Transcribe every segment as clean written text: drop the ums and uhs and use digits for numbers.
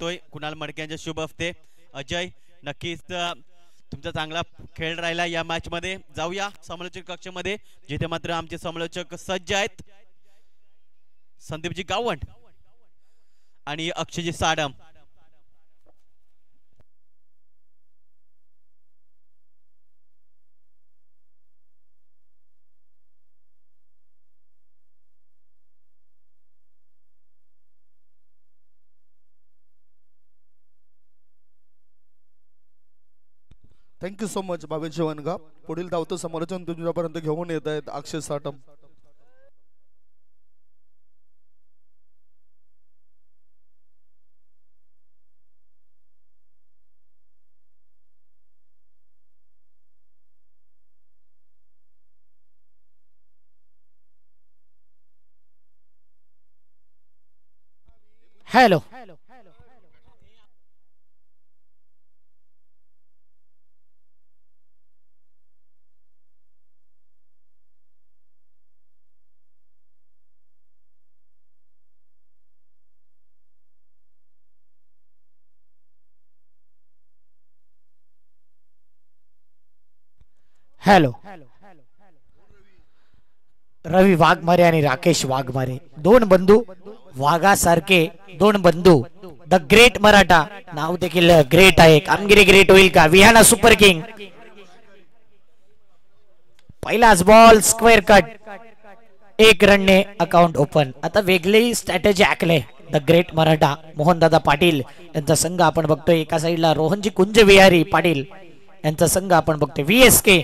बघतोय कुणाल मडके यांच्या शुभ हस्ते. अजय नक्कीच तुमचा चांगला खेळ राहिला या मॅच मध्ये. जाऊया समालोचक कक्षामध्ये जिथे मात्र आमचे समालोचक सज्ज आहेत. संदीपजी गावंड आणि Akshayji Sadam. Thank you so much Bhavesh Shivanga. पुढील धावतं समालोचन तुमच्यापर्यंत घेऊन येत आहेत अक्षय साटम. हॅलो हॅलो रवी वाघमारे आणि राकेश वाघमारे दोन बंधू वाघासारखे दोन बंधू. द ग्रेट मराठा नाव देखील ग्रेट आहे. कामगिरी ग्रेट होईल का? Vihana super king. पहिलाच बॉल स्क्वेअर कट. 1 रनने अकाउंट ओपन. आता वेगळी स्ट्रॅटेजी आखले द ग्रेट मराठा. मोहनदादा पाटील यांचा संघ आपण बघतोय. एका साईडला रोहनजी कुंज विहारी पाटील यांचा संघ आपण बघतोय. VSK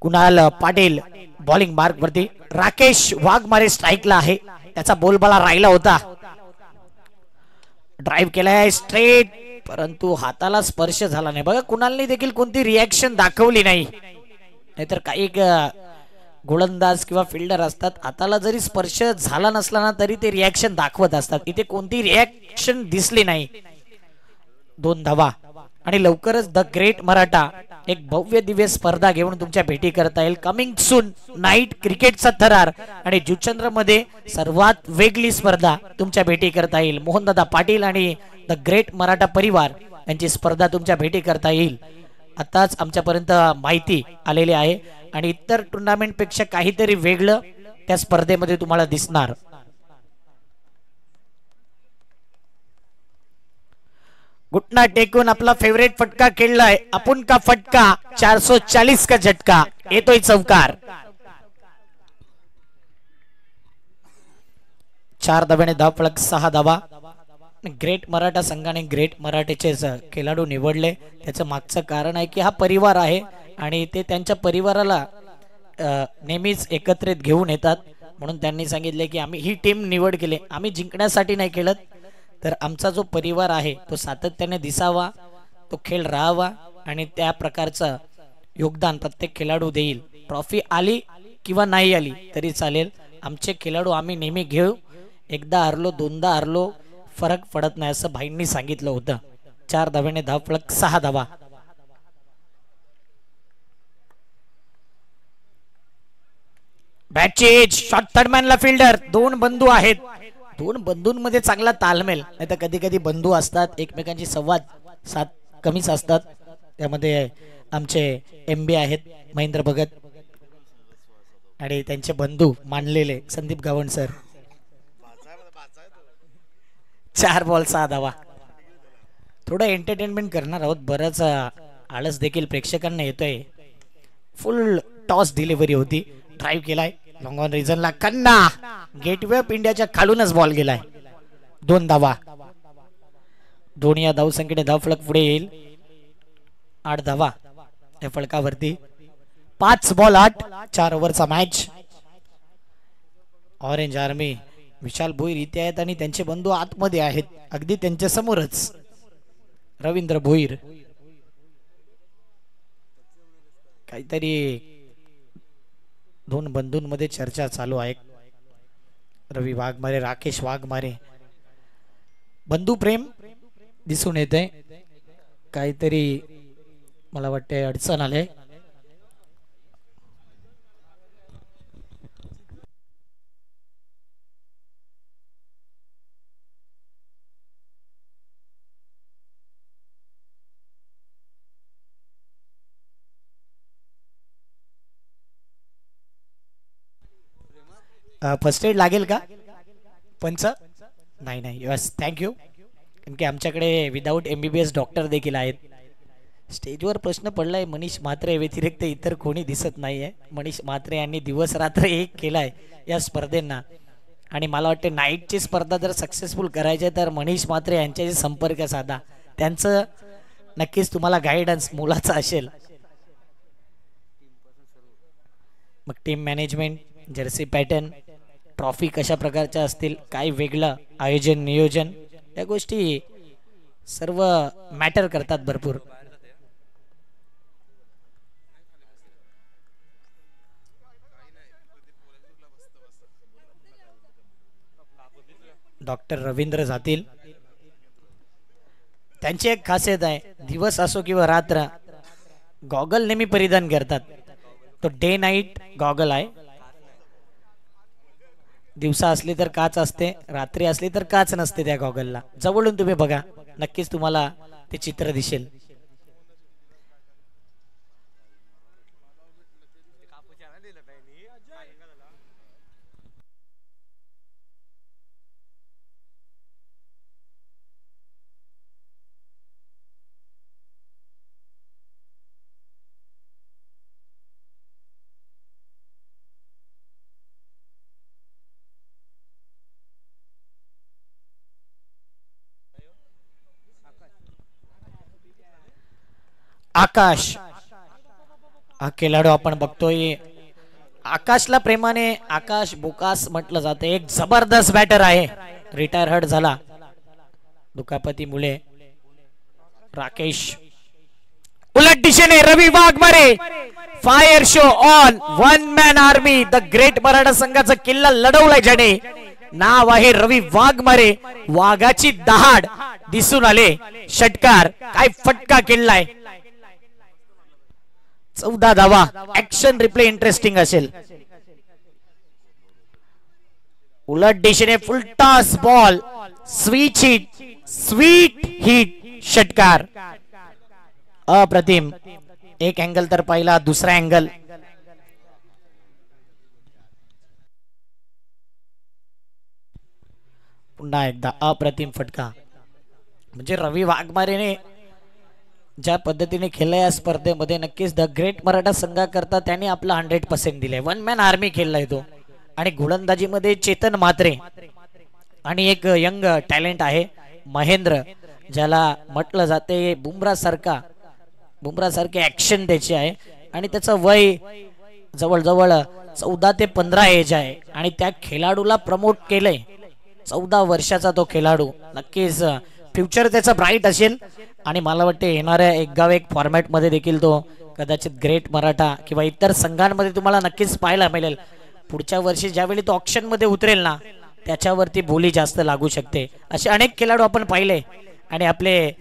Kunal Patil bowling mark वरती. राकेश वाघमारे स्ट्राईकला आहे. त्याचा बोलबाला राहिला होता. ड्राईव्ह केलाय स्ट्रेट परंतु हाताला स्पर्श झाला नाही. बघा कुणालने देखील कोणती रिॲक्शन दाखवली नाही. नाहीतर काही गोलंदाज किंवा फिल्डर असतात हाताला जरी स्पर्श झाला नसला ना तरी ते रिॲक्शन दाखवत असतात. इथे कोणती रिॲक्शन दिसली नाही. 2 धावा आणि लवकरच द ग्रेट मराठा एक भव्य दिव्य स्पर्धा घेऊन तुमच्या भेटी करता येईल. कमिंग सून नाईट क्रिकेटचा थरार आणि जुचंद्र मध्ये सर्वात वेगळी स्पर्धा तुमच्या भेटी करता येईल. मोहनदादा पाटील आणि द ग्रेट मराठा परिवार यांची स्पर्धा तुमच्या भेटी करता येईल. आताच आमच्यापर्यंत माहिती आलेली आहे आणि इतर टुर्नामेंट पेक्षा काहीतरी वेगळं त्या स्पर्धेमध्ये तुम्हाला दिसणार. घुटना टेकून आपला फेवरेट फटका खेळलाय. आपण का फटका 440 का झटका. येतोय चौकार. 4 धाब्याने धावफलक 6 धावा. ग्रेट मराठा संघाने ग्रेट मराठेचे खेळाडू निवडले. त्याचं मागचं कारण आहे की हा परिवार आहे आणि ते त्यांच्या परिवाराला नेहमीच एकत्रित घेऊन येतात. म्हणून त्यांनी सांगितले की आम्ही ही टीम निवड केली. आम्ही जिंकण्यासाठी नाही खेळत तर आमचा जो परिवार आहे तो सातत्याने दिसावा, तो खेळ राहावा आणि त्या प्रकारचं योगदान प्रत्येक खेळाडू देईल. ट्रॉफी आली किंवा नाही आली तरी चालेल. आमचे खेळाडू आम्ही नेहमी घेऊ. एकदा हरलो दोनदा हरलो फरक पडत नाही असं भाईंनी सांगितलं होतं. 4 धाव्याने धावफलक 6 धावा. बॅचेज शॉट थर्डमॅनला फिल्डर. 2 बंधू आहेत. 2 बंधूंमध्ये चांगला तालमेल. नाही तर कधी कधी बंधू असतात एकमेकांची संवाद साथ कमीच असतात. त्यामध्ये आमचे MB आहेत महेंद्र भगत आणि त्यांचे बंधू मानलेले संदीप गावंड सर. 4 बॉल 6 धावा. थोडं एंटरटेनमेंट करणार आहोत. बरंच आळस देखील प्रेक्षकांना येतोय. फुल टॉस डिलिव्हरी होती. ड्राईव्ह केलाय लॉंग ऑन रिजनला. कन्ना गेटवे ऑफ इंडियाच्या खालूनच बॉल गेलाय. 2 धावा. दोन्ही या धावसंख्येने धावफलक पुढे येईल. 8 धावा या फलकावरती. 5 बॉल 8. 4 ओव्हरचा मॅच. ऑरेंज आर्मी विशाल भोईर इथे आहेत आणि त्यांचे बंधू आतमध्ये आहेत अगदी त्यांच्या समोरच. रवींद्र भोईर काहीतरी 2 बंधूंमध्ये चर्चा चालू आहे. रवी वाघमारे राकेश वाघमारे. बंधू प्रेम दिसून येते. काहीतरी मला वाटते अडचण आले. फर्स्ट एड लागेल का पंच? नाही नाही, यस थँक्यू. कारण की आमच्याकडे विदाऊट MBBS डॉक्टर देखील आहेत. स्टेजवर प्रश्न पडलाय मनीष म्हात्रे व्यतिरिक्त इतर कोणी दिसत नाहीये. मनीष म्हात्रे यांनी दिवस रात्र एक केलाय या स्पर्धेंना आणि मला वाटते नाईटची स्पर्धा जर सक्सेसफुल करायची आहे तर मनीष म्हात्रे यांच्याशी संपर्क साधा. त्यांचं नक्कीच तुम्हाला गायडन्स मोलाचा असेल. मग team management, Jersey pattern, trophy कशा प्रकारच्या असतील, काय वेगळं आयोजन नियोजन, या गोष्टी सर्व मॅटर करतात भरपूर. डॉक्टर रवींद्र जातील. त्यांची एक खासियत आहे, दिवस असो किंवा रात्र गॉगल नेहमी परिधान करतात. तो डे नाईट गॉगल आहे. दिवसा असली तर काच असते, रात्री असली तर काच नसते त्या गॉगलला. जवळून तुम्ही बघा, नक्कीच तुम्हाला ते चित्र दिसेल. आकाश हा खेळाडू आपण बघतोय. आकाशला प्रेमाने आकाश बोकास म्हटलं जातं. एक जबरदस्त बॅटर आहे, रिटायर हर्ट झाला दुखापतीमुळे. राकेश उलट दिशेने Ravi Waghmare, fire show on one man army. The great Maratha संघाचा किल्ला लढवलाय ज्याने, नाव आहे रवी वाघमारे. वाघाची दहाड दिसून आले. षटकार, काय फटका केलाय. 14 धावा. ऍक्शन रिप्ले इंटरेस्टिंग असेल. उलट दिशेने फुल टॉस बॉल, स्वीट हिट, षटकार. अप्रतिम. एक अँगल तर पहिला, दुसरा अँगल पुन्हा एकदा अप्रतिम फटका. म्हणजे रवी वाघमारेने ज्या पद्धतीने खेळला या स्पर्धेमध्ये, नक्कीच द ग्रेट मराठा संघाकरता त्यांनी आपला 100% दिलाय. वन मॅन आर्मी खेळलाय तो. आणि गोलंदाजीमध्ये चेतन म्हात्रे आणि एक यंग टॅलेंट आहे महेंद्र, ज्याला म्हटलं जाते बुमरा सारखे ऍक्शन त्याची आहे. आणि त्याचं वय जवळजवळ 14 ते 15 एज आहे. आणि त्या खेळाडूला प्रमोट केलंय. 14 वर्षाचा तो खेळाडू. नक्कीच फ्युचर त्याचा ब्राईट असेल. आणि मला वाटते येणाऱ्या एक गाव एक फॉर्मॅट मध्ये देखील तो कदाचित ग्रेट मराठा किंवा इतर संघांमध्ये तुम्हाला नक्कीच पाहायला मिळेल. पुढच्या वर्षी ज्यावेळी तो ऑप्शन मध्ये उतरेल ना, त्याच्यावरती बोली जास्त लागू शकते. असे अनेक खेळाडू आपण पाहिले. आणि आपले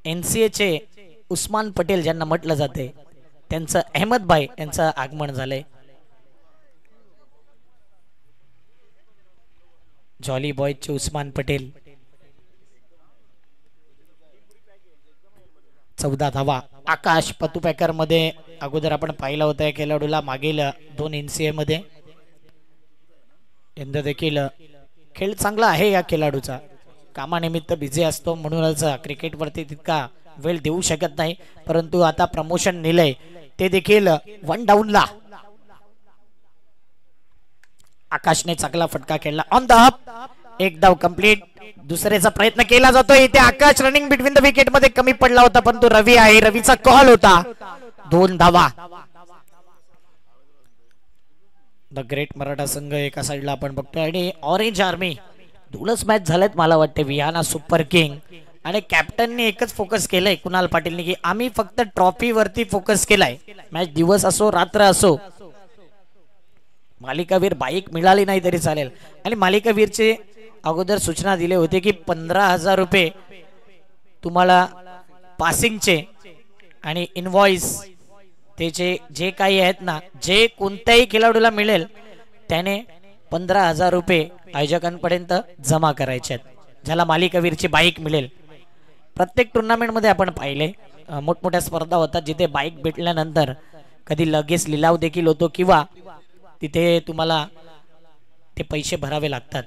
NCA चे उस्मान पटेल ज्यांना म्हटलं जाते, त्यांचं अहमद भाई यांचं आगमन झालंय. जॉली बॉयचे उस्मान पटेल. 14 धावा. आकाश पतुपॅकर मध्ये अगोदर आपण पाहिलं होतं या खेळाडूला मागील 2 NCA मध्ये. यंदा देखील खेळ चांगला आहे या खेळाडूचा. कामानिमित्त बिझी असतो म्हणूनच क्रिकेटवरती तितका वेळ देऊ शकत नाही. परंतु आता प्रमोशन नेलंय ते देखील 1 डाऊनला. आकाशने चांगला फटका खेळला. On the up. एक धाव कंप्लीट. दुसऱ्याचा प्रयत्न केला जातोय. इथे आकाश रनिंग बिटवीन द विकेट मध्ये कमी पडला होता, परंतु रवी आहे, रवीचा कॉल होता. 2 धावा. द ग्रेट मराठा संघ एका साईडला आपण बघतोय आणि ऑरेंज आर्मी. 2च मॅच झालेत मला वाटते. विहाना सुपर किंग आणि कॅप्टनने एकच फोकस केलंय कुणाल पाटीलने की आम्ही फक्त ट्रॉफी वरती फोकस केलाय. मॅच दिवस असो रात्र असो. मालिकावीर बाईक मिळाली नाही तरी चालेल. आणि मालिकावीरचे अगोदर सूचना दिले होते की 15,000 रुपये तुम्हाला पासिंगचे आणि इनवॉइस त्याचे जे काही आहेत ना, जे कोणत्याही खेळाडूला मिळेल त्याने 15,000 रुपये आयोजकांपर्यंत जमा करायचे आहेत, ज्याला मालिकावीरची बाईक मिळेल. प्रत्येक टुर्नामेंट मध्ये आपण पाहिले मोठमोठ्या स्पर्धा होतात जिथे बाईक भेटल्यानंतर कधी लगेच लिलाव देखील होतो किंवा तिथे तुम्हाला ते पैसे भरावे लागतात.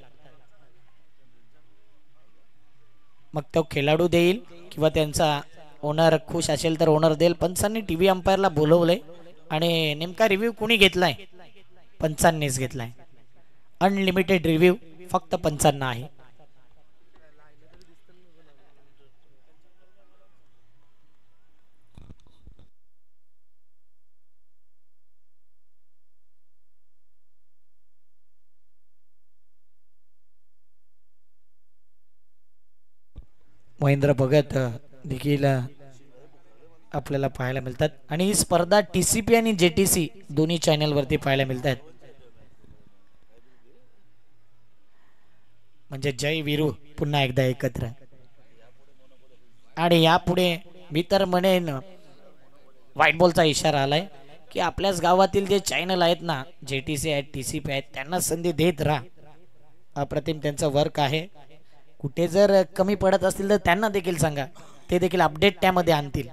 मग तो खेळाडू देईल किंवा त्यांचा ओनर खुश असेल तर ओनर देईल. पंचांनी टीव्ही अंपायरला बोलवलंय आणि नेमका रिव्ह्यू कुणी घेतलाय? पंचांनीच घेतलाय. अनलिमिटेड रिव्ह्यू फक्त पंचांना आहे. महेंद्र भगत देखील आपल्याला पाहायला मिळतात आणि ही स्पर्धा TCP आणि JTC दोन्ही चॅनल वरती पाहायला मिळतात. म्हणजे जय वीरू पुन्हा एकदा एकत्र. आणि यापुढे मी तर म्हणेन व्हाईट बॉलचा इशारा आलाय की आपल्याच गावातील जे चॅनल आहेत ना, JTC आहेत, TCP आहेत, त्यांना संधी देत राहा. अप्रतिम त्यांचं वर्क आहे. कुठे जर कमी पडत असतील तर त्यांना देखील सांगा, ते देखील अपडेट त्यामध्ये आणतील.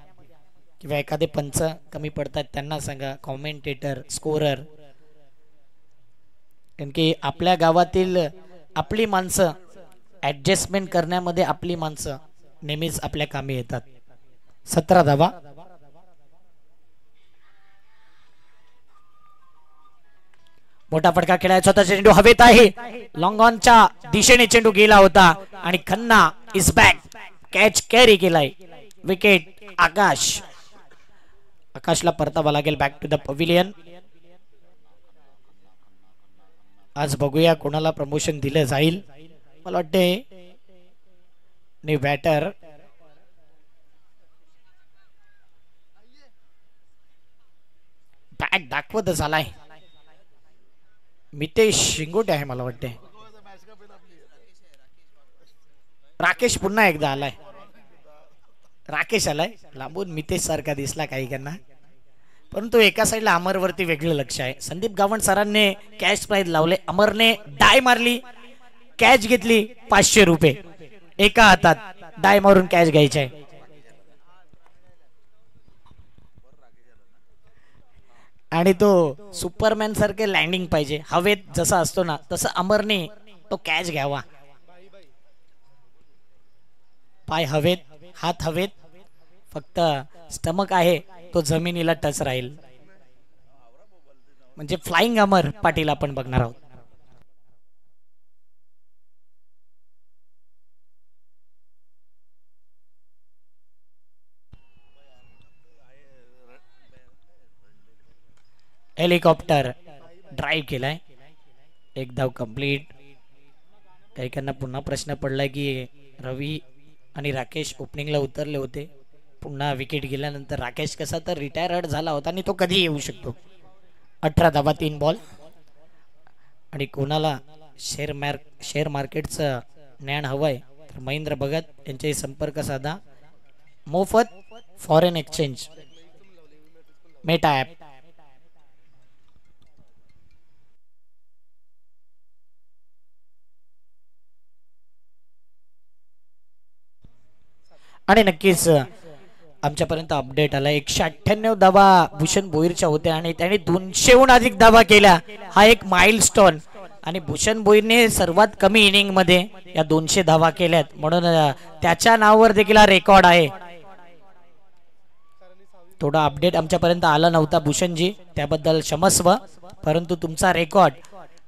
किंवा एखादे पंच कमी पडतात त्यांना सांगा, कॉमेंटेटर, स्कोरर. कारण की आपल्या गावातील आपली माणसं ऍडजस्टमेंट करण्यामध्ये आपली माणसं नेहमीच आपल्या कामी येतात. 17 धावा. मोठा फटका खेळायचा होता. चेंडू हवेत आहे. लॉंग ऑनच्या दिशेने चेंडू गेला होता आणि Khanna is back. Catch carry केलाय. विकेट आकाश. आकाशला परतावा लागेल बॅक टू द पव्हिलियन. आज बघूया कोणाला प्रमोशन दिलं जाईल. मला वाटते न्यू बॅटर बॅट दाखवत झालाय. मितेश शिंगोटे आहे मला वाटते. राकेश पुन्हा एकदा आलाय. राकेश आलाय. लांबून मितेश सारखा दिसला काही काहींना, परंतु एका साईडला अमरवरती वेगळं लक्ष आहे. संदीप गावंड सरांनी कॅश प्राइज लावले. अमरने डाय मारली, कॅच घेतली. 500 रुपये एका हातात डाय मारून कॅच घ्यायची आहे. आणि तो सुपरमॅन सारखे लँडिंग पाहिजे. हवेत जसा असतो ना तसं अमरने तो कॅच घ्यावा. पाय हवेत, हात हवेत, फक्त स्टमक आहे तो जमिनीला टच राहील. म्हणजे फ्लाइंग अमर पाटील आपण बघणार आहोत. हेलिकॉप्टर ड्राईव्ह केलाय. एक धाव कंप्लीट. काहीकांना पुन्हा प्रश्न पडलाय की रवी आणि राकेश ओपनिंगला उतरले होते, पुन्हा विकेट गेल्यानंतर राकेश कसा तर रिटायर्ड झाला होता आणि तो कधी येऊ शकतो. 18 धावा 3 बॉल. आणि कोणाला शेअर मार्केटचं ज्ञान हवंय तर महेंद्र भगत यांच्याशी संपर्क साधा. मोफत फॉरेन एक्सचेंज मेटा ॲप. आणि नक्कीच आमच्यापर्यंत अपडेट आला. 198 धावा भूषण भोईरच्या होत्या आणि त्याने 200हून अधिक धावा केल्या. हा एक माइलस्टोन. आणि भूषण भोईरने सर्वात कमी इनिंग मध्ये या 200 धावा केल्यात, म्हणून त्याच्या नावावर देखील हा रेकॉर्ड आहे. थोडा अपडेट आमच्यापर्यंत आला नव्हता भूषणजी, त्याबद्दल क्षमस्व. परंतु तुमचा रेकॉर्ड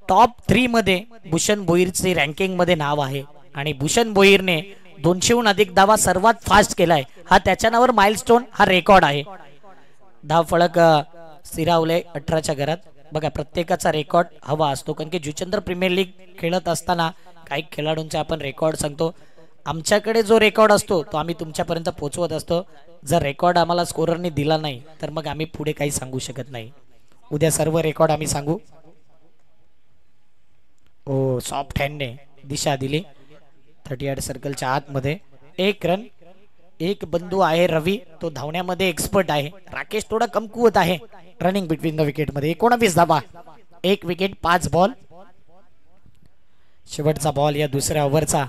टॉप 3 मध्ये भूषण भोईरचे रँकिंग मध्ये नाव आहे. आणि भूषण भोईरने 200हून अधिक धावा सर्वात फास्ट केलाय. हा त्याच्या नावावर माइलस्टोन, हा रेकॉर्ड आहे. धाव फळक स्थिरावले 18च्या घरात. बघा, प्रत्येकाचा रेकॉर्ड हवा असतो, कारण की जुचंद्र प्रीमियर लीग खेळत असताना काही खेळाडूंचा आपण रेकॉर्ड सांगतो. आमच्याकडे जो रेकॉर्ड असतो तो आम्ही तुमच्यापर्यंत पोहोचवत असतो. जर रेकॉर्ड आम्हाला स्कोररने दिला नाही तर मग आम्ही पुढे काही सांगू शकत नाही. उद्या सर्व रेकॉर्ड आम्ही सांगू. ओ सॉफ्ट हँडने दिशा दिली 38 सर्कलच्या आतमध्ये. 1 रन. एक बंधू आहे रवी, तो धावण्यामध्ये एक्सपर्ट आहे. राकेश थोडा कमकुवत आहे रनिंग बिटवीन द विकेट मध्ये. 19 धावा, 1 विकेट, 5 बॉल. शेवटचा बॉल या दुसऱ्या ओव्हरचा.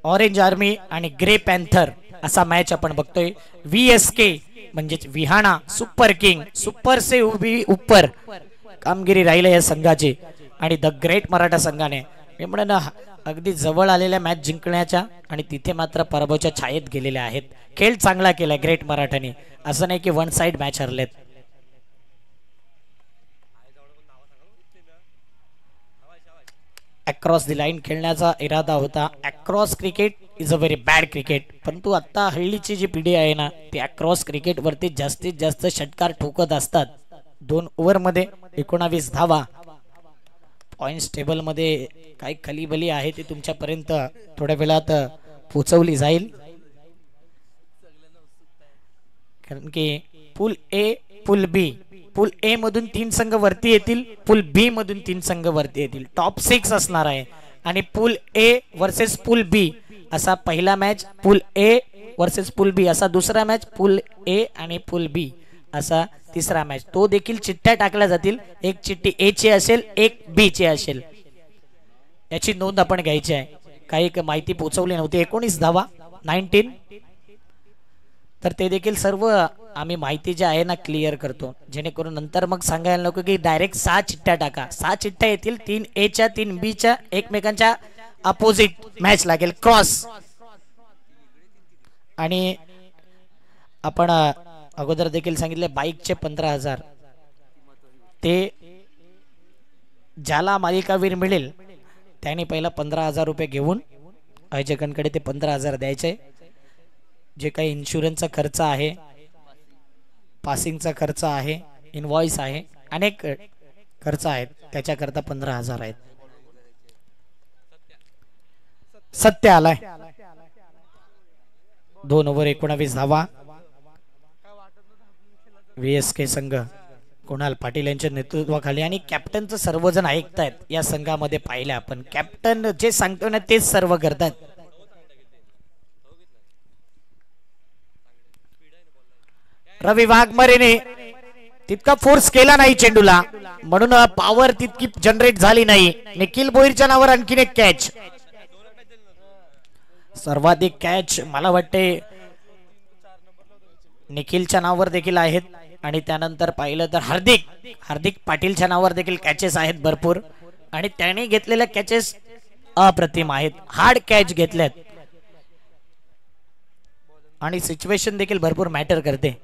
ऑरेंज आर्मी आणि ग्रे पॅन्थर असा मॅच आपण बघतोय. VSK म्हणजेच विहाणा सुपर किंग, सुपर से उभी उपर कामगिरी राहिली या संघाची. आणि द ग्रेट मराठा संघाने मी म्हणेन अगदी जवळ आलेल्या मॅच जिंकण्याच्या आणि तिथे मात्र पराभवाच्या छायेत गेलेले आहेत. खेळ चांगला केलाय ग्रेट मराठाने, असं नाही की वन साइड मॅच हरलेत. अक्रॉस द लाईन खेळण्याचा इरादा होता. Across cricket is a very bad cricket, परंतु आता हल्लीची जी पिढी आहे ना ती अक्रॉस क्रिकेट वरती जास्तीत जास्त षटकार ठोकत असतात. 2 ओव्हरमध्ये 19 धावा. पॉइंट्स टेबल मध्ये काही खलीबली आहे ती तुमच्यापर्यंत थोड्या वेळात पोहोचवली जाईल, कारण की pool A pool B, pool A मधून 3 संघ वरती येतील, पूल बी मधून 3 संघ वरती येतील. टॉप 6 असणार आहे आणि पूल ए वर्सेस पूल बी असा पहिला मॅच, पूल ए वर्सेस पूल बी असा दुसरा मॅच, पूल ए आणि पूल बी असा तिसरा मॅच. तो देखील चिठ्ठ्या टाकल्या जातील. एक चिठ्ठी ए ची असेल, एक बी ची असेल. याची नोंद आपण घ्यायची आहे. काही माहिती पोहोचवली नव्हती. 19 धावा 19, तर ते देखील सर्व आम्ही माहिती जी आहे ना क्लिअर करतो, जेणेकरून नंतर मग सांगायला नको की डायरेक्ट 6 चिठ्ठ्या टाका. 6 चिठ्ठ्या येतील. 3 ए च्या 3 बी च्या एकमेकांच्या अपोजिट मॅच लागेल, क्रॉस. आणि आपण अगोदर देखील सांगितले बाईकचे 15,000 ते ज्याला मालिकावीर मिळेल त्याने पहिला 15,000 रुपये घेऊन आयोजकांकडे ते 15,000 द्यायचे. जे काही इन्शुरन्सचा खर्च आहे, पासिंगचा खर्च आहे, इनवॉइस आहे, अनेक खर्च आहेत, त्याच्याकरता 15,000 आहेत. सत्य आलाय. 2 ओव्हर 19 धावा. VSK संघ कुणाल पाटील यांच्या नेतृत्वाखाली आणि कॅप्टनचं सर्वजण ऐकतायत. या संघामध्ये पाहिलं आपण, कॅप्टन जे सांगतो ना तेच सर्व करतात. रवी वाघमारेने तितका फोर्स केला नाही चेंडूला, म्हणून पॉवर तितकी जनरेट झाली नाही. निखिल भोईरच्या नावावर आणखीन एक कॅच. सर्वाधिक कॅच मला वाटते निखिलच्या नावावर देखील आहेत. आणि त्यानंतर पाहिलं तर हार्दिक पाटीलच्या नावावर देखील कॅचेस आहेत भरपूर. आणि त्याने घेतलेल्या कॅचेस अप्रतिम आहेत. हार्ड कॅच घेतल्यात आणि सिच्युएशन देखील भरपूर मॅटर करते.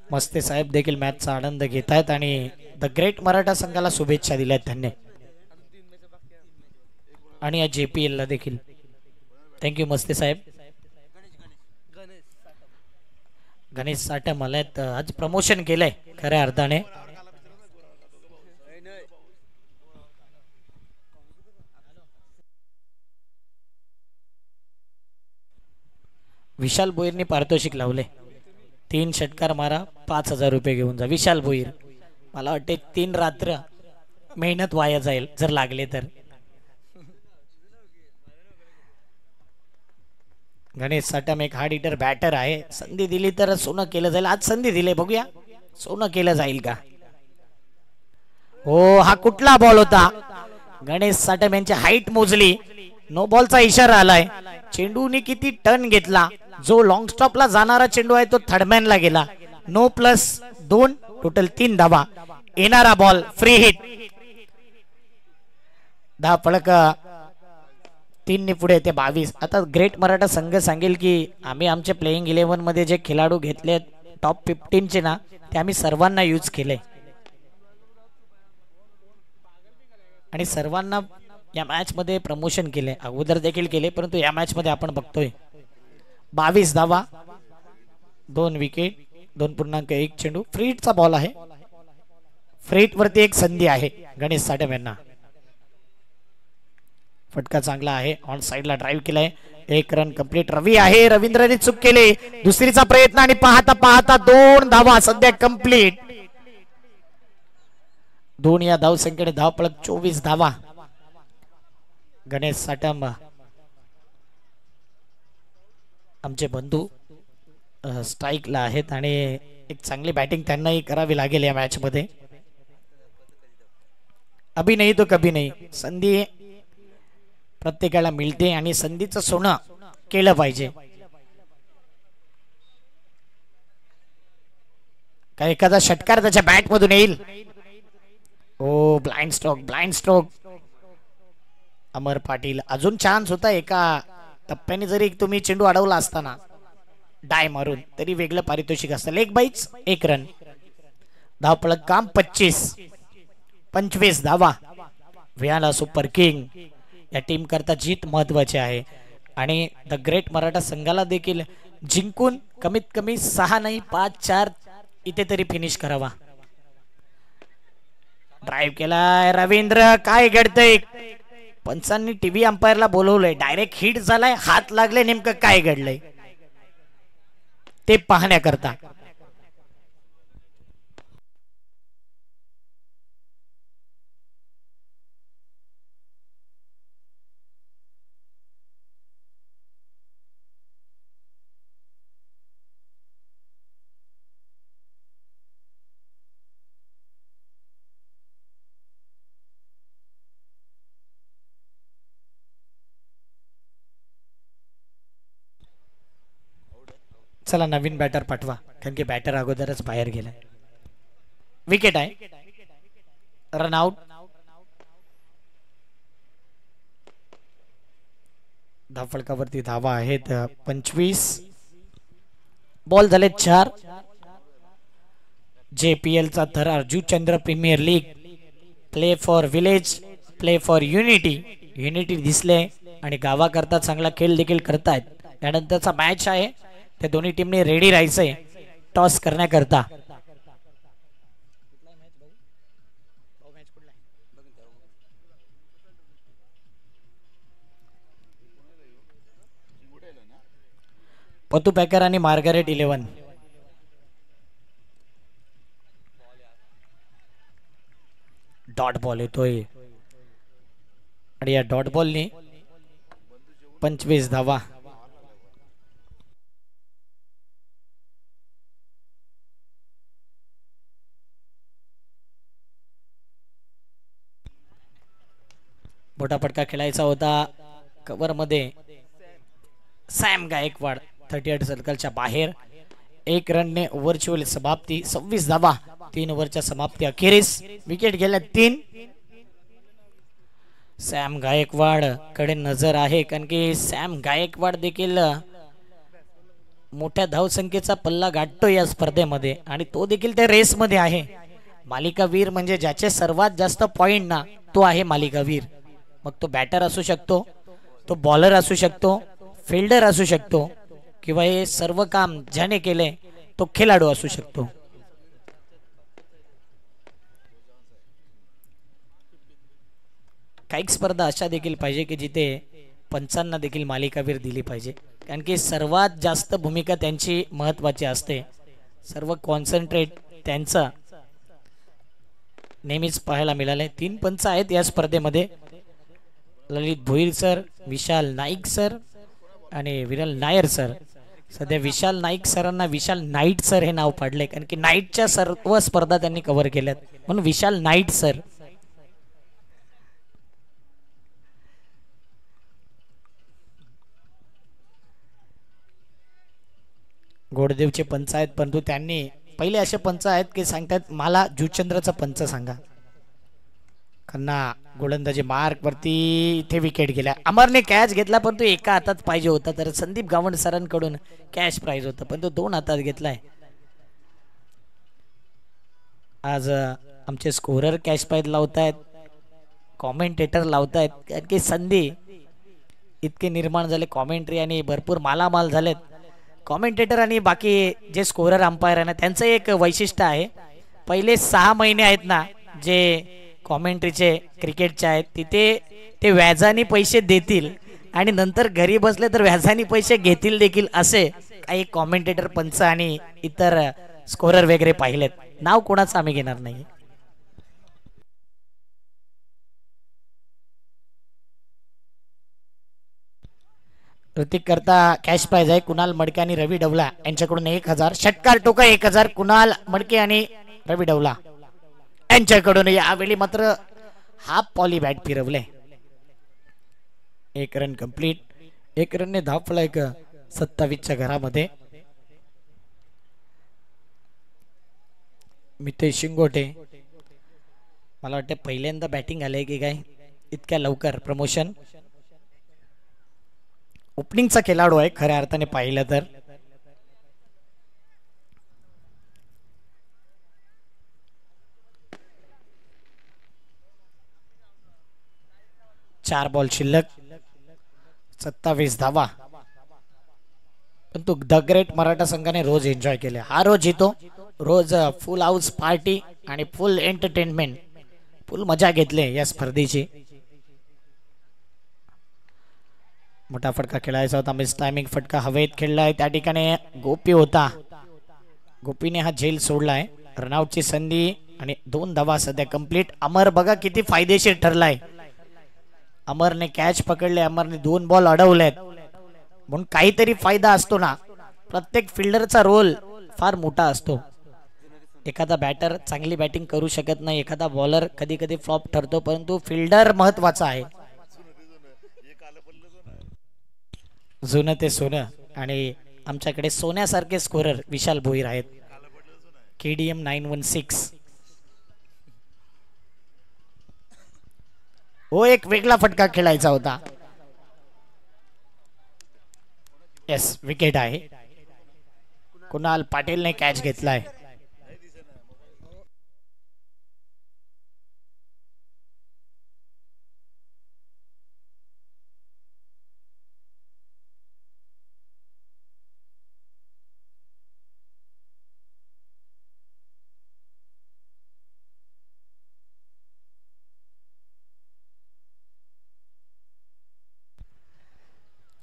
मस्ते साहेब देखील मॅचचा आनंद घेत आहेत आणि द ग्रेट मराठा संघाला शुभेच्छा दिल्यात त्यांनी. आणि या JPL ला देखील थँक्यू मस्ते साहेब. गणेश साठे मला आज प्रमोशन केलंय खऱ्या अर्थाने. विशाल भोईरने पारितोषिक लावले. 3 षटकार मारा 5,000 रुपये घेऊन जा. विशाल भोईर, मला वाटते 3 रात्र मेहनत वाया जाईल जर लागले तर. गणेश साठम एक हार्ड हिटर बॅटर आहे. संधी दिली तर सोनं केलं जाईल. आज संधी दिली, बघूया सोनं केलं जाईल का. हो, हा कुठला बॉल होता. गणेश साठम यांची हाईट मोजली, नो बॉलचा इशारा आलाय. चेंडूने किती टर्न घेतला. जो लॉंग स्टॉपला जाणारा चेंडू आहे तो थर्डमॅनला गेला. नो प्लस 2, टोटल 3 धावा. येणारा बॉल फ्री हिट. 10 फलक 3 ने पुढे ते 22. आता ग्रेट मराठा संघ सांगेल की आम्ही आमच्या प्लेइंग 11 मध्ये जे खेळाडू घेतले टॉप 15 चे ना, ते आम्ही सर्वांना यूज केले आणि सर्वांना या मॅच मध्ये प्रमोशन केले. अगोदर देखील केले, परंतु या मॅच मध्ये आपण बघतोय 22 धावा, 2 विकेट, 2.1 चेंडू. फ्रीटचा बॉल आहे. फ्रीट वरती एक संधी आहे गणेश साठम यांना. फटका चांगला आहे. ऑन साइडला ड्राइव्ह केलाय. 1 रन कंप्लीट. रवी आहे, रवींद्रने चूक केली. दुसरीचा प्रयत्न आणि पाहता पाहता 2 धावा सध्या कंप्लीट. 2 या धावसंख्येने धावपळक 24 धावा. गणेश साठम आमचे बंधू स्ट्राईकला आहेत आणि एक चांगली बॅटिंग त्यांनाही करावी लागेल या मॅच मध्ये. अभी नाही तो कभी नाही, संधी प्रत्येकाला मिळते आणि संधीचं सोनं केलं पाहिजे. काय एखादा षटकार त्याच्या बॅट मधून येईल. ओ ब्लाइंड स्ट्रोक, ब्लाइंड स्ट्रोक. अमर पाटील अजून चान्स होता. एका टप्प्याने जरी तुम्ही चेंडू अडवला असताना डाय मारून तरी वेगळं पारितोषिक असतं. Leg bites 1 run. धावपळक काम 25 धावा. वियाला सुपर किंग या टीम करता जीत महत्वाची आहे आणि द ग्रेट मराठा संघाला देखील जिंकून कमीत कमी 6 नाही 5-4 इथे तरी फिनिश करावा. ड्राईव्ह केलाय रवींद्र. काय घडतंय? पंचांनी टीव्ही अंपायरला बोलवलंय. डायरेक्ट हिट झालाय, हात लागले, नेमकं काय घडलंय ते पाहण्याकरता. चला नवीन बॅटर पाठवा, कारण की बॅटर अगोदरच बाहेर गेलाय. विकेट आहे. Run out. धावफलकावरती धावा आहेत 25. बॉल झाले 4. JPL चा थरार Juchandra premier league. Play for village, play for unity. Unity दिसले आणि गावाकरता चांगला खेळ देखील करतायत. त्यानंतरचा मॅच आहे. त्या दोन्ही टीमने रेडी राहायचंय टॉस करण्याकरता. पतू पॅकर आणि मार्गारेट 11. डॉट बॉल येतोय आणि या डॉट बॉलने 25 धावा. मोठा फटका खेळायचा होता. कव्हर मध्ये सॅम गायकवाड 38 सर्कलच्या बाहेर. 1 रनने ओव्हरची होईल समाप्ती. 26 धावा 3 ओव्हरच्या समाप्ती अखेरीस. विकेट गेल्या 3. सॅम गायकवाड कडे नजर आहे, कारण की सॅम गायकवाड देखील मोठ्या धावसंख्येचा पल्ला गाठतो या स्पर्धेमध्ये आणि तो देखील त्या रेस मध्ये आहे. मालिकावीर म्हणजे ज्याचे सर्वात जास्त पॉइंट ना, तो आहे मालिकावीर. मग तो बॅटर असू शकतो, तो बॉलर असू शकतो, फिल्डर असू शकतो, किंवा हे सर्व काम ज्याने केले तो खेळाडू असू शकतो. काही स्पर्धा अशा देखील पाहिजे की जिथे पंचांना देखील मालिकावीर दिली पाहिजे, कारण की सर्वात जास्त भूमिका त्यांची महत्वाची असते. सर्व कॉन्सन्ट्रेट त्यांचं नेहमीच पाहायला मिळाले. 3 पंच आहेत या स्पर्धेमध्ये. ललित भोईर सर, विशाल नाईक सर आणि विरल नायर सर. सध्या विशाल नाईक सरांना विशाल नाईट सर हे नाव पाडले, कारण की नाईटच्या सर्व स्पर्धा त्यांनी कव्हर केल्यात, म्हणून विशाल नाईट सर. गोडदेवचे पंच आहेत, परंतु त्यांनी पहिले असे पंच आहेत की सांगतात मला जुचंद्रचा पंच सांगा. खन्ना गोलंदाजी मार्क वरती. इथे विकेट गेल्या. अमरने कॅच घेतला, परंतु एका हातात पाहिजे होता, तर संदीप गावंड सरांकडून कॅश प्राइज होता, परंतु 2 हातात घेतलाय. आज आमचे स्कोरर कॅश प्राइज लावतायत, कॉमेंटेटर लावतायत, कारण की संधी इतके निर्माण झाले. कॉमेंट्री आणि भरपूर मालामाल झालेत. कॉमेंटेटर आणि बाकी जे स्कोरर अंपायर आहे ना, त्यांचं एक वैशिष्ट्य आहे. पहिले 6 महिने आहेत ना जे कॉमेंट्रीचे क्रिकेटचे आहेत, तिथे ते व्याजाने पैसे देतील आणि नंतर घरी बसले तर व्याजाने पैसे घेतील देखील, असे काही कॉमेंटेटर पंच आणि इतर स्कोरर वगैरे पाहिलेत. नाव कोणाचं आम्ही घेणार नाही. ऋतिक करता कॅश प्राइज आहे कुणाल मडके आणि रवी डवला यांच्याकडून 1000. षटकार टोका 1000 कुणाल मडके आणि रवी डवला यांच्याकडून. यावेळी मात्र हाफ पॉली बॅट फिरवले. 1 रन कंप्लीट. 1 रनने धाव फलक 27च्या घरामध्ये. मितेश शिंगोटे मला वाटतं पहिल्यांदा बॅटिंग आलंय की काय इतक्या लवकर प्रमोशन. ओपनिंगचा खेळाडू आहे खऱ्या अर्थाने पाहिलं तर. चार बॉल शिल्लक 27 धावा. पण तो द ग्रेट मराठा संघाने रोज एन्जॉय केले. हा रोज येतो रोज फुल हाऊस पार्टी आणि फुल एंटरटेनमेंट फुल मजा घेतले या स्पर्धेची. मोठा फटका खेळायचा होता मिस टायमिंग फटका हवेत खेळलाय. त्या ठिकाणी गोपी होता. गोपीने हा झेल सोडलाय. रनआउटची संधी आणि 2 धावा सध्या कंप्लीट. अमर बघा किती फायदेशीर ठरलाय. अमरने कॅच पकडले. अमरने 2 बॉल अडवलेत. म्हणून काहीतरी फायदा असतो ना. प्रत्येक फिल्डरचा रोल फार मोठा असतो. एखादा बॅटर चांगली बॅटिंग करू शकत नाही. एखादा बॉलर कधी कधी फ्लॉप ठरतो. परंतु फिल्डर महत्वाचा आहे. जुनं ते सोनं. आणि आमच्याकडे सोन्यासारखे स्कोरर विशाल भोईर आहेत. KDM 916. हो एक वेगळा फटका खेळायचा होता. येस विकेट आहे. कुणाल पाटीलने कॅच घेतलाय.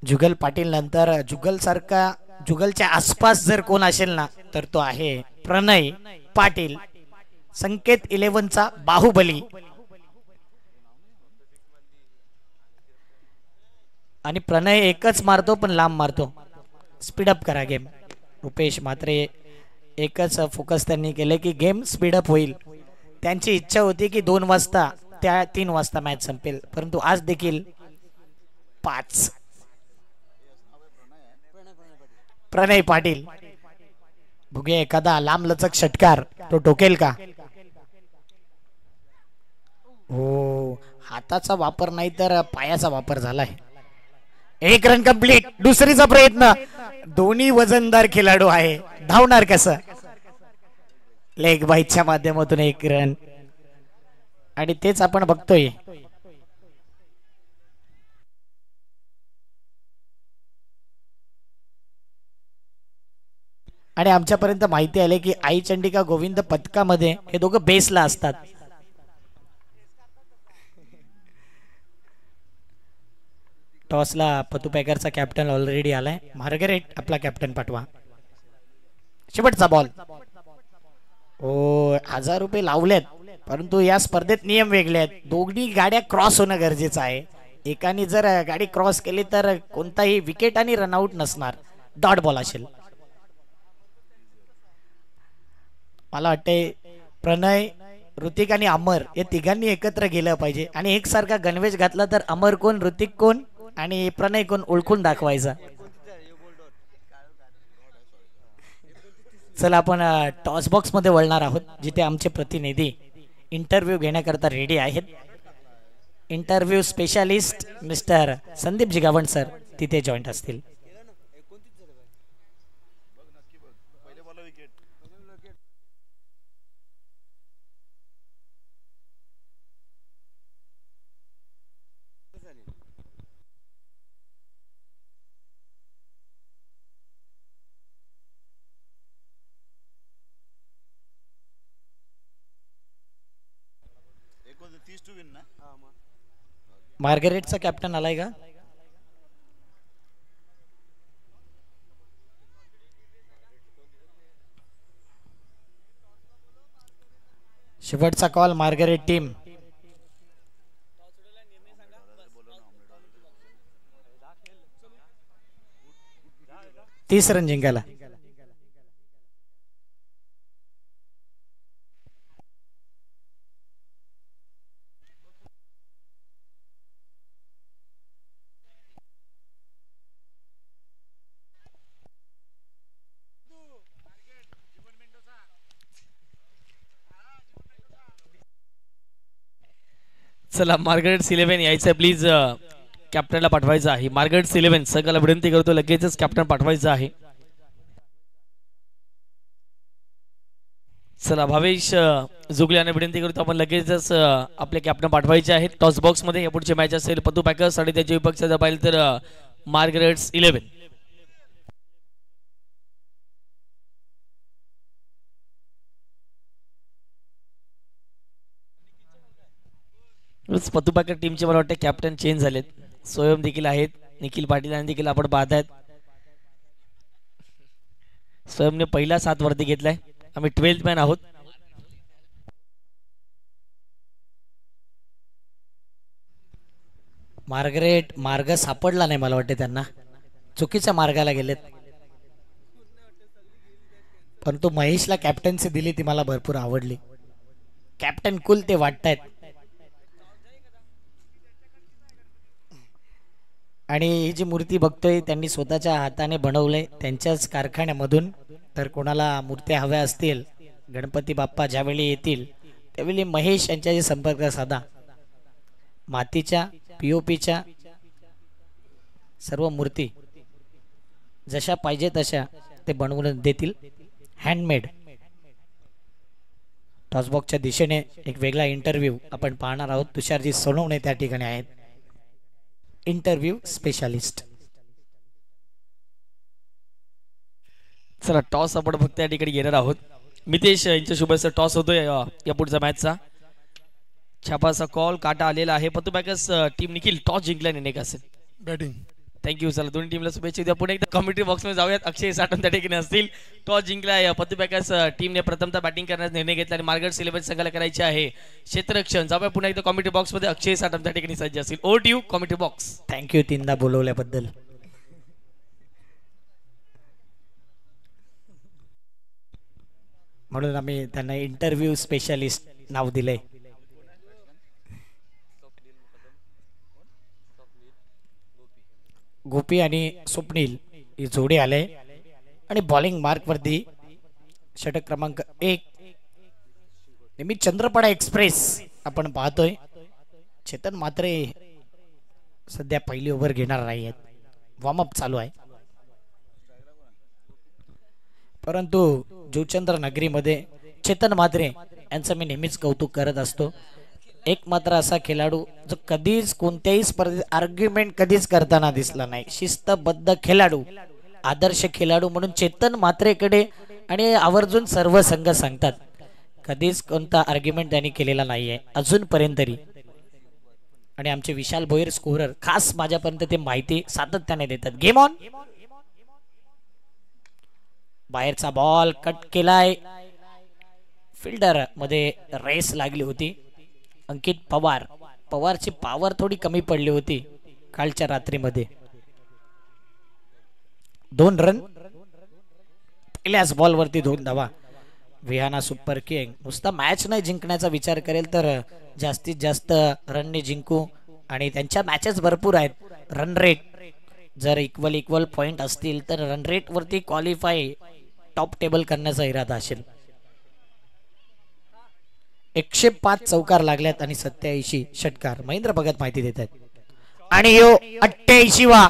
जुगल पाटील नंतर जुगल सारखा जुगलच्या आसपास जर कोण असेल ना तर तो आहे प्रणय पाटील. संकेत 11चा बाहुबली. आणि प्रणय एकच मारतो पण लांब मारतो. स्पीडअप करा गेम. रुपेश म्हात्रे एकच फोकस त्यांनी केले की गेम स्पीडअप होईल. त्यांची इच्छा होती की 2 वाजता त्या 3 वाजता मॅच संपेल. परंतु आज देखील 5. प्रणय पाटील बघूया एखादा लांब लचक षटकार तो टोकेल का. हो हाताचा वापर नाही तर पायाचा वापर झालाय. 1 रन कंप्लीट. दुसरीचा प्रयत्न. दोन्ही वजनदार खेळाडू आहे. धावणार कसं. लेग बाईच्या माध्यमातून 1 रन. आणि तेच आपण बघतोय. आणि आमच्यापर्यंत माहिती आले की आई चंडिका गोविंद पथकामध्ये हे दोघं बेसला असतात. टॉसला पतू पॅकरचा कॅप्टन ऑलरेडी आलाय. मार्गरेट आपला कॅप्टन पाठवा. शेवटचा बॉल. ओ 1000 रुपये लावलेत. परंतु या स्पर्धेत नियम वेगळे आहेत. दोन्ही गाड्या क्रॉस होणं गरजेचं आहे. एकाने जर गाडी क्रॉस केली तर कोणताही विकेट आणि रनआउट नसणार. डॉट बॉल असेल. मला वाटते प्रणय ऋतिक आणि अमर या तिघांनी एकत्र गेलं पाहिजे. आणि एकसारखा गणवेश घातला तर अमर कोण ऋतिक कोण आणि प्रणय कोण ओळखून दाखवायचा. चला आपण टॉस बॉक्स मध्ये वळणार आहोत जिथे आमचे प्रतिनिधी इंटरव्ह्यू घेण्याकरता रेडी आहेत. Interview specialist mister Sandeep Jigavan sir तिथे जॉईंट असतील. मार्गरेटचा कॅप्टन आलाय का. शेवटचा कॉल मार्गरेट टीम. 30 रन जिंकायला. चला मार्गरेट्स 11 यायचं प्लीज. कॅप्टनला पाठवायचं आहे. मार्गरेट्स 11 सगळ्याला विनंती करतो लगेचच कॅप्टन पाठवायचं आहे. चला भावेश जुगले यांना विनंती करतो आपण लगेचच आपले कॅप्टन पाठवायचे आहेत. टॉस बॉक्स मध्ये या पुढची मॅच असेल पतू पॅकर्स आणि त्याच्या विपक्षात जर पाहिलं तर मार्गरेट्स 11. पतू पॅकर टीमचे मला वाटतं कॅप्टन चेंज झालेत. स्वयं देखील आहेत. निखिल पाटील यांनी देखील आपण पाहतायत. स्वयंने पहिला 7 वरती घेतलाय. आम्ही 12th मॅन आहोत. मार्गरेट मार्ग सापडला नाही मला वाटते त्यांना. चुकीच्या मार्गाला गेलेत. परंतु महेशला कॅप्टन्सी दिली ती मला भरपूर आवडली. कॅप्टन कुल ते वाटतायत. आणि ही जी मूर्ती बघतोय त्यांनी स्वतःच्या हाताने बनवलंय त्यांच्याच कारखान्यामधून. तर कोणाला मूर्त्या हव्या असतील गणपती बाप्पा ज्यावेळी येतील त्यावेळी महेश यांच्याशी संपर्क साधा. मातीच्या पीओपीच्या सर्व मूर्ती जशा पाहिजे तशा ते बनवून देतील. हँडमेड. टॉसबॉक्सच्या दिशेने एक वेगळा इंटरव्ह्यू आपण पाहणार आहोत. तुषारजी सोनवणे त्या ठिकाणी आहेत. Interview specialist. चला टॉस आपण फक्त या ठिकाणी घेणार आहोत. मितेश यांच्या शुभेच्छा. टॉस होतोय या पुढचा मॅचचा. छापाचा कॉल काटा आलेला आहे. पतू पॅकर्स टीम निखिल टॉस जिंकल्याने नेक असेल बॅटिंग. थँक्यू. चला दोन्ही टीमला शुभेच्छा द्या. पुणे एकदा कॉमेंट्री बॉक्स मध्ये जाऊयात. अक्षय साठवण त्या ठिकाणी असतील. टॉस जिंकला पतू पॅकर्स टीमने प्रथमतः बॅटिंग करण्याचा निर्णय घेतला आणि मार्गरेट्स 11 संघाला करायचे आहे क्षेत्ररक्षण. जाऊया पुन्हा एकदा कॉमेंट्री बॉक्स मध्ये. अक्षय साठवण त्या ठिकाणी सज्ज असतील. Over to you commentary box. Thank you 3दा बोलवल्याबद्दल. म्हणून आम्ही त्यांना इंटरव्ह्यू स्पेशालिस्ट नाव दिलंय. गोपी आणि स्वप्नील ही जोडी आले आणि बॉलिंग मार्क वरती षटक क्रमांक 1 निमित चंद्रपडा एक्सप्रेस आपण पाहतोय. चेतन मात्रे सध्या पहिली ओव्हर घेणार नाही आहेत. वॉर्मअप चालू आहे. परंतु जुचंद्र नगरीमध्ये चेतन मात्रे यांचं मी नेहमीच कौतुक करत असतो. एक मात्र असा खेळाडू जो कधीच कोणत्याही स्पर्धेत आर्ग्युमेंट कधीच करताना दिसला नाही. शिस्तबद्ध खेळाडू, आदर्श खेळाडू म्हणून चेतन मात्रेकडे आणि आवर्जून सर्व संघ सांगतात. कधीच कोणता आर्ग्युमेंट त्यांनी केलेला नाहीये अजूनपर्यंत तरी. आणि आमचे विशाल भोईर स्कोरर खास माझ्यापर्यंत ते माहिती सातत्याने देतात. Game on. बाहेरचा बॉल कट केलाय. फिल्डर मध्ये रेस लागली होती. अंकित पवारची पॉवर थोडी कमी पडली होती कालच्या रात्रीमध्ये. 2 रन. पहिल्याच बॉल वरती 2 धावा. विहाना सुपर किंग नुसता मॅच नाही जिंकण्याचा विचार करेल तर जास्तीत जास्त रनने जिंकू. आणि त्यांच्या मॅचेस भरपूर आहेत. रन रेट जर इक्वल पॉइंट असतील तर रन रेट वरती क्वालिफाय टॉप टेबल करण्याचा इरादा असेल. 105 चौकार लागल्यात आणि 87 षटकार. महेंद्र भगत माहिती देत आहेत. आणि यो 88वा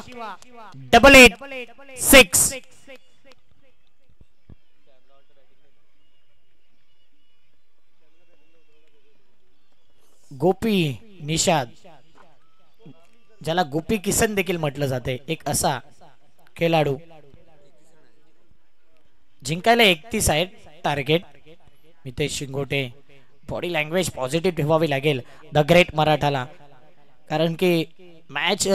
डबल 8-6. गोपी निषाद ज्याला गोपी किसन देखील म्हटलं जाते, एक असा खेळाडू. जिंकायला 31 आहे target. Mitesh Shingote. Body language positive ठेवावी लागेल द ग्रेट मराठाला. कारण की मॅच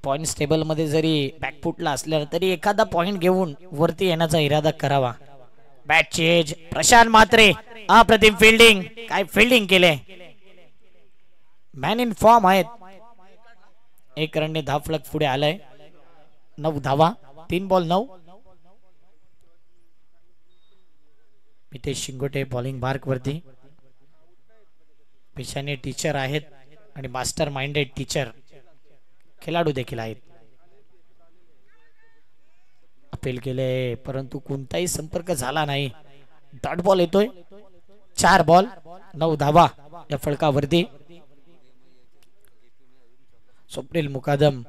पॉइंट टेबल मध्ये जरी बॅकफुटला असल्या तरी एखादा पॉइंट घेऊन वरती येण्याचा इरादा करावा. Bat change. प्रशांत मात्रे अप्रतिम फिल्डिंग. काय फिल्डिंग केले. मॅन इन फॉर्म आहेत. 1 रनने धाव फलक पुढे आलाय. 9 धावा. 3 ball 9. Mitesh Shingote bowling mark वरती. पेशाने टीचर आहेत आणि मास्टर माइंडेड टीचर खेळाडू देखील आहेत. अपील केले परंतु कोणताही संपर्क झाला नाही. डॉट बॉल येतोय. 4 बॉल 9 धावा या फलकावरती. स्वप्नील मुकादम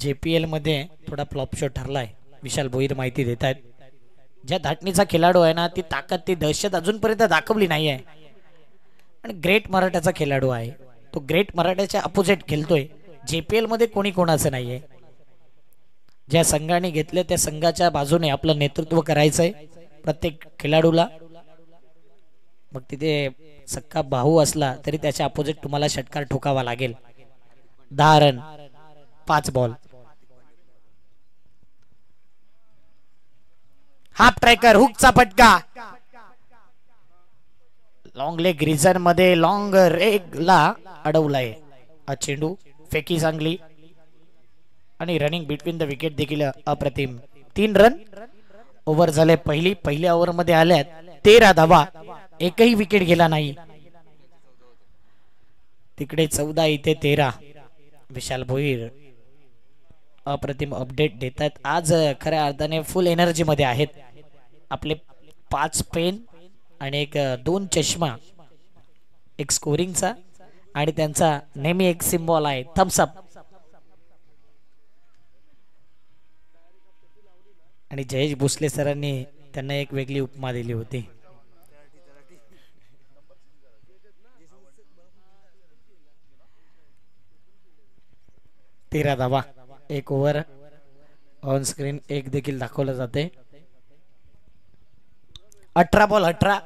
JPL मध्ये थोडा फ्लॉप शॉट ठरलाय. विशाल भोईर माहिती देत आहेत. ज्या धाटणीचा खेळाडू आहे ना ती ताकद ती दहशत अजूनपर्यंत दाखवली नाही आहे आणि ग्रेट मराठाचा खेळाडू आहे. तो ग्रेट मराठाच्या अपोजिट खेळतोय. JPL मध्ये कोणी कोणाचं नाहीये. ज्या संघाने घेतले त्या संघाच्या बाजूने आपलं नेतृत्व करायचंय प्रत्येक खेळाडूला. मग तिथे सक्का भाऊ असला तरी त्याच्या अपोजिट तुम्हाला षटकार ठोकावा लागेल. 10 रन 5 बॉल. हाफ ट्रॅकर हुकचा फटका. लॉंग लेग रिझन मध्ये लॉंग रेग ला अडवलाय. हा चेंडू फेकी चांगली आणि रनिंग बिटवीन द विकेट देखील अप्रतिम. 3 रन ओव्हर झाले. पहिल्या ओव्हर मध्ये आल्यात 13 धावा. एकही विकेट गेला नाही. तिकडे 14 इथे 13. विशाल भोईर अप्रतिम अपडेट देतात. आज खऱ्या अर्थाने फुल एनर्जी मध्ये आहेत. आपले 5 पेन आणि 2 चष्मा, एक स्कोरिंगचा आणि त्यांचा नेहमी एक सिम्बॉल आहे थम्स अप. आणि जयेश भोसले सरांनी त्यांना एक वेगळी उपमा दिली होती. तेरा धावा. 1 ओव्हर ऑन स्क्रीन 1 देखील दाखवलं जाते. 18 बॉल 18.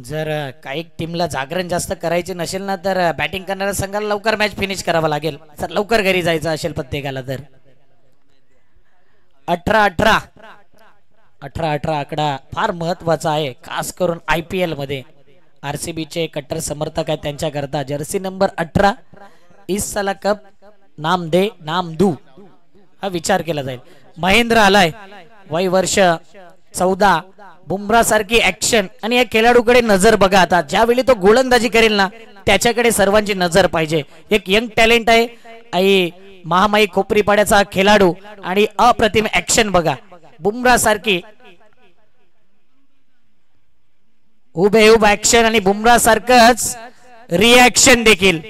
जर काही टीमला जागरण जास्त करायचे नसेल ना तर बॅटिंग करणाऱ्या संघाला लवकर मॅच फिनिश करावा लागेल. जर लवकर घरी जायचं असेल प्रत्येकाला तर 18-18 18-18 आकडा फार महत्वाचा आहे. खास करून IPL मध्ये RCB चे कट्टर समर्थक आहेत त्यांच्याकरता. जर्सी नंबर 18 इस साला कप नाम दे नाम दू हा विचार केला जाईल. महेंद्र आलाय. वय वर्ष 14. बुमरा सारखी ऍक्शन आणि या खेळाडूकडे नजर बघा. आता ज्यावेळी तो गोलंदाजी करेल ना त्याच्याकडे सर्वांची नजर पाहिजे. एक यंग टॅलेंट आहे आई महामाई खोपरीपाड्याचा खेळाडू आणि अप्रतिम ऍक्शन बघा. बुमरा सारखी उभे ऍक्शन आणि बुमरा सारखंच रिॲक्शन देखील.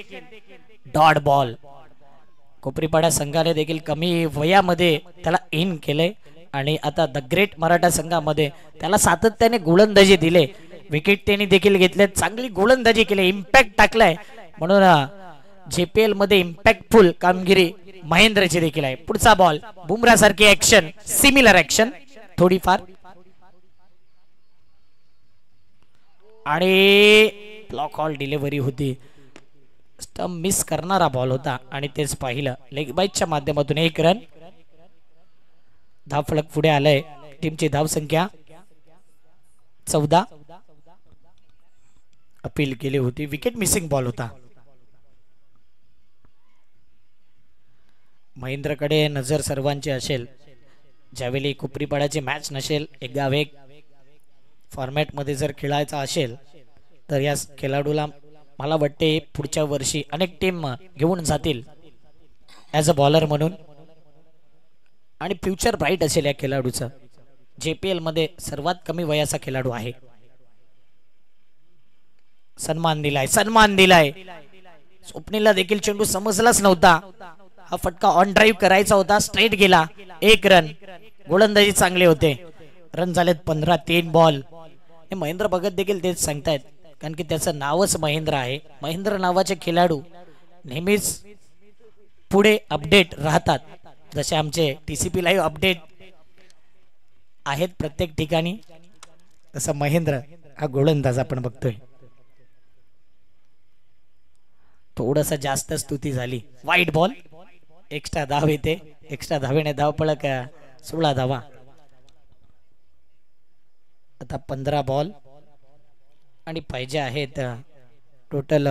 Dot ball. कोपरीपाडा संघाने देखील कमी वयामध्ये त्याला इन केले आणि आता द ग्रेट मराठा संघामध्ये त्याला सातत्याने गोलंदाजी दिले. विकेट त्यांनी देखील घेतले. चांगली गोलंदाजी केली. इम्पॅक्ट टाकलाय. म्हणून JPL मध्ये इम्पॅक्टफुल कामगिरी महेंद्रची देखील आहे. पुढचा बॉल बुमरा सारखी ऍक्शन, सिमिलर ऍक्शन थोडीफार आणि ब्लॉक ऑल डिलिव्हरी होती. स्टंप मिस करणारा बॉल होता आणि तेच पाहिलं. लेग बाईटच्या माध्यमातून 1 रन. धावफलक पुढे आलाय. टीमची धाव संख्या 14. अपील केली होती. विकेट मिसिंग बॉल होता. महेंद्रकडे नजर सर्वांची असेल. ज्यावेळी कोपरीपाड्याची मॅच नसेल, 1 गाव 1 फॉर्मॅट मध्ये जर खेळायचा असेल तर या खेळाडूला मला वाटते पुढच्या वर्षी अनेक टीम घेऊन जातील ऍज अ बॉलर म्हणून आणि फ्युचर ब्राईट असेल या खेळाडूचं. JPL मध्ये सर्वात कमी वयाचा खेळाडू आहे. सन्मान दिलाय. स्वप्नीलला देखील चेंडू समजलाच नव्हता. हा फटका ऑन ड्राईव्ह करायचा होता. स्ट्रेट गेला. 1 रन. गोलंदाजी चांगले होते. रन झालेत 15. 3 बॉल. हे महेंद्र भगत देखील तेच सांगतायत कारण की त्याचं नावच महेंद्र आहे. महेंद्र नावाचे खेळाडू नेहमीच पुढे अपडेट राहतात. जसे आमचे TCP लाईव्ह अपडेट आहेत प्रत्येक ठिकाणी तसं महेंद्र हा गोलंदाज आपण बघतोय. थोडंसं जास्त स्तुती झाली. वाईट बॉल. एक्स्ट्रा धाव येते. एक्स्ट्रा धावेने धावपळक 16 धावा. आता 15 बॉल आणि पाहिजे आहेत टोटल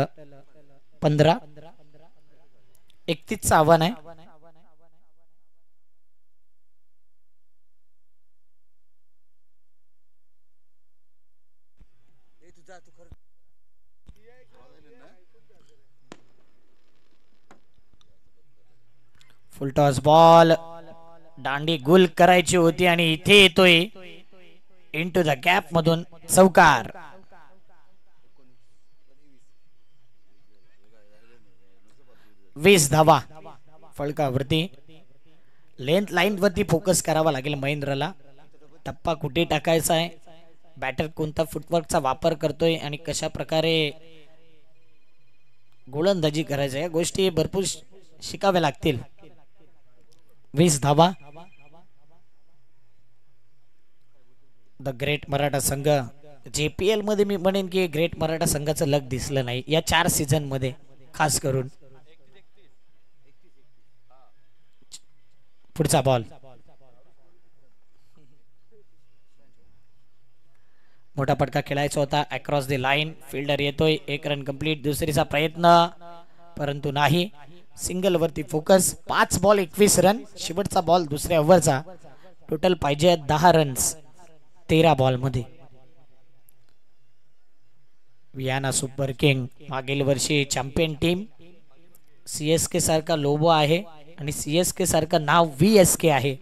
15. 31चं आव्हान आहे. फुलटॉस बॉल दांडी गुल करायची होती आणि इथे येतोय इनटू द गॅप मधून चौकार. वीस धावा फळकावरती. लेंथ लाईन वरती फोकस करावा लागेल महेंद्रला. टप्पा कुठे टाकायचा आहे, बॅटर कोणता फुटवर्कचा वापर करतोय आणि कशा प्रकारे गोलंदाजी करायची या गोष्टी भरपूर शिकाव्या लागतील. 20 धावा. द ग्रेट मराठा संघ JPL मध्ये मी म्हणेन की ग्रेट मराठा संघाचं लक दिसलं नाही या 4 सीझन मध्ये खास करून. पुढचा बॉल मोठा फटका खेळायचा होता अक्रॉस द लाईन. फिल्डर येतोय. 1 रन कंप्लीट. दुसरीचा प्रयत्न परंतु नाही. सिंगल वरती फोकस. 5 ball 21 run. शेवटचा बॉल दुसऱ्या ओव्हरचा. टोटल पाहिजे 10 रन्स 13 बॉल मध्ये. वियाना सुपर किंग मागील वर्षी चॅम्पियन टीम. CSK सारखा लोगो आहे आणि CSK सारखं नाव VSK आहे.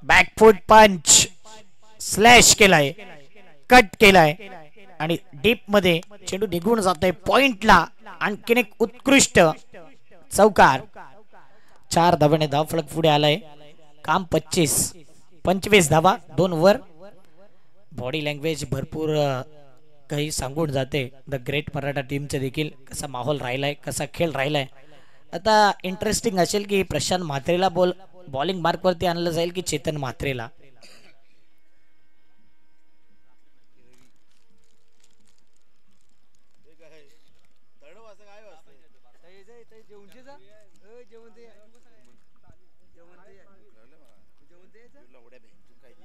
बॅकफुट पंच स्लॅश केलाय, कट केलाय आणि डीप मध्ये चेंडू निघून जातोय पॉइंटला. आणखीन एक उत्कृष्ट चौकार. 4 धावाने धावफलक पुढे आलाय. काम 25 धावा 2 ओव्हर. बॉडी लँग्वेज भरपूर काही सांगून जाते द ग्रेट मराठा टीमचे देखील. कसा माहोल राहिलाय, कसा खेळ राहिलाय. आता इंटरेस्टिंग असेल की प्रशांत म्हात्रेला बॉलिंग मार्क वरती आणलं जाईल की चेतन म्हात्रेला.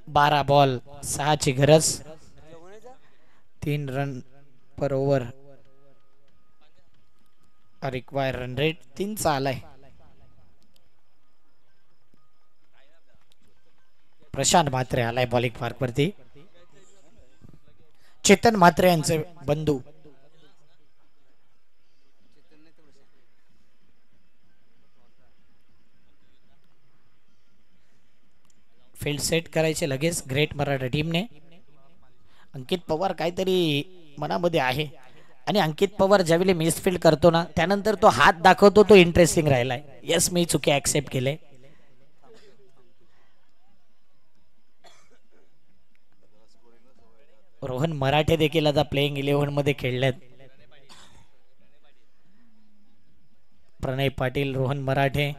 बारा बॉल 6 ची गरज. 3 रन पर ओव्हर. रिक्वायर रन रेट 3 चा आलाय. प्रशांत म्हात्रे आलाय बॉलिंग मार्क वरती. चेतन म्हात्रे यांचे बंधू. फील्ड सेट करायचे लगेच ग्रेट मराठा टीमने. अंकित पवार काहीतरी मनामध्ये आहे आणि अंकित पवार ज्यावेळी मिसफील्ड करतो ना त्यानंतर तो हात दाखवतो तो इंटरेस्टिंग राहिलाय. यस मी चुकी ऍक्सेप्ट केले. रोहन मराठे देखील आता प्लेइंग 11 मध्ये खेळलेत. प्रणय पाटील, रोहन मराठे.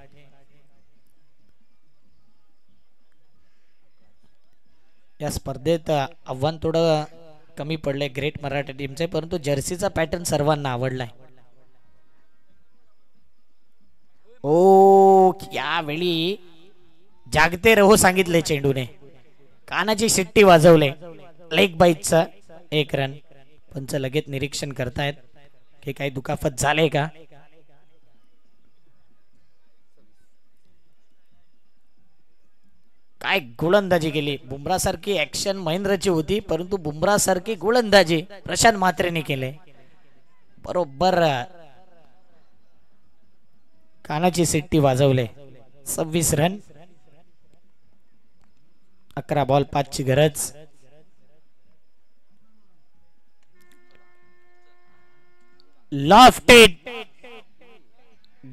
या स्पर्धेत आव्हान थोडं कमी पडलंय ग्रेट मराठा टीमचे, परंतु जर्सीचा पॅटर्न सर्वांना आवडलाय. ओ यावेळी जागते रहो सांगितले चेंडूने. कानाची शिट्टी वाजवले. लेग बाईटचा 1 रन. पंच लगेच निरीक्षण करतायत की काही दुखापत झाले का. काय गोलंदाजी केली. बुमरा सारखी ऍक्शन महेंद्रची होती परंतु बुमरा सारखी गोलंदाजी प्रशांत म्हात्रेने केले. बरोबर कानाची शिट्टी वाजवले. 26 रन. 11 बॉल 5 ची गरज. लॉफ्टेड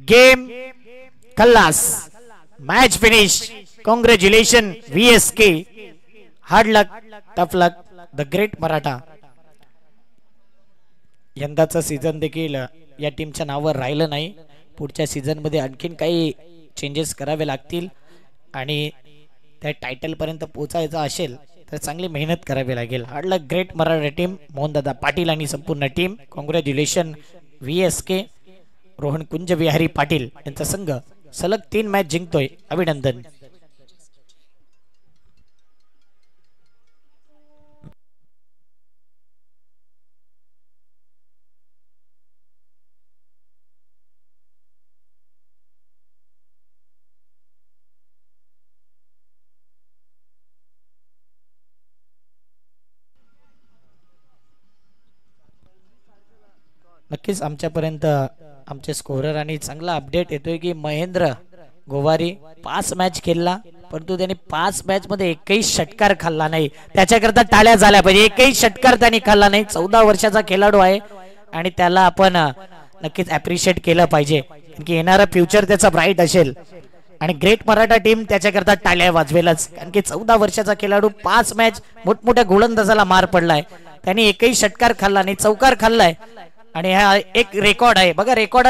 गेम खल्लास. Match finish. Congratulation VSK. Hard luck tough luck the great Maratha. यंदाचा सीझन देखील या टीमच्या नावावर राहिलं नाही. पुढच्या सीझन मध्ये आणखीन काही चेंजेस करावे लागतील आणि त्या टायटल पर्यंत पोहोचायचं असेल तर चांगली मेहनत करावी लागेल. हार्ड लक ग्रेट मराठा टीम. मोहनदादा पाटील आणि संपूर्ण टीम. Congratulation VSK. रोहन कुंज विहारी पाटील यांचा संघ सलग 3 मॅच जिंकतोय. अभिनंदन. नक्कीच आमच्यापर्यंत आमचे स्कोरर आणि चांगला अपडेट येतोय की महेंद्र गोवारी 5 मॅच खेळला, परंतु त्यांनी 5 मॅच मध्ये एकही षटकार खाल्ला नाही. त्याच्याकरता टाळ्या झाल्या पाहिजे. एकही षटकार त्यांनी खाल्ला नाही. 14 वर्षाचा खेळाडू आहे आणि त्याला आपण नक्कीच अप्रिशिएट केलं पाहिजे, की येणारा फ्युचर त्याचा ब्राईट असेल आणि ग्रेट मराठा टीम त्याच्याकरता टाळ्या वाजवेलच. कारण की 14 वर्षाचा खेळाडू 5 मॅच मोठमोठ्या गोलंदाजाला मार पडलाय, त्यांनी एकही षटकार खाल्ला नाही, चौकार खाल्लाय आणि हा एक रेकॉर्ड आहे. बघा रेकॉर्ड